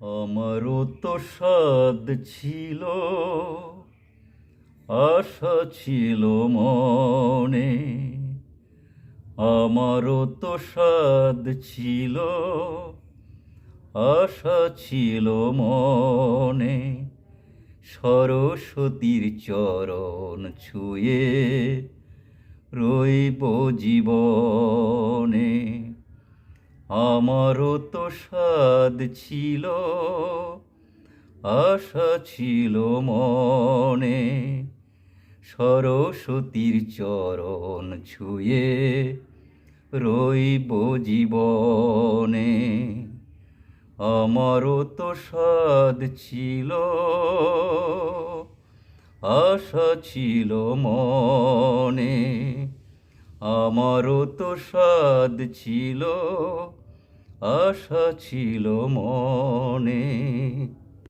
আমারও তো সাদ ছিল, আশা ছিল মনে। আমারও তো সাদ ছিল, আশা ছিল মনে। সরস্বতীর চরণ ছুঁয়ে রইব জীবনে। আমারও তো সাদ ছিল, আশা ছিল মনে। সরস্বতীর চরণ ছুঁয়ে রইব জীবনে। আমারও তো সাদ ছিল, আশা ছিল মনে। আমারও তো সাদ ছিল, আশা ছিল মনে।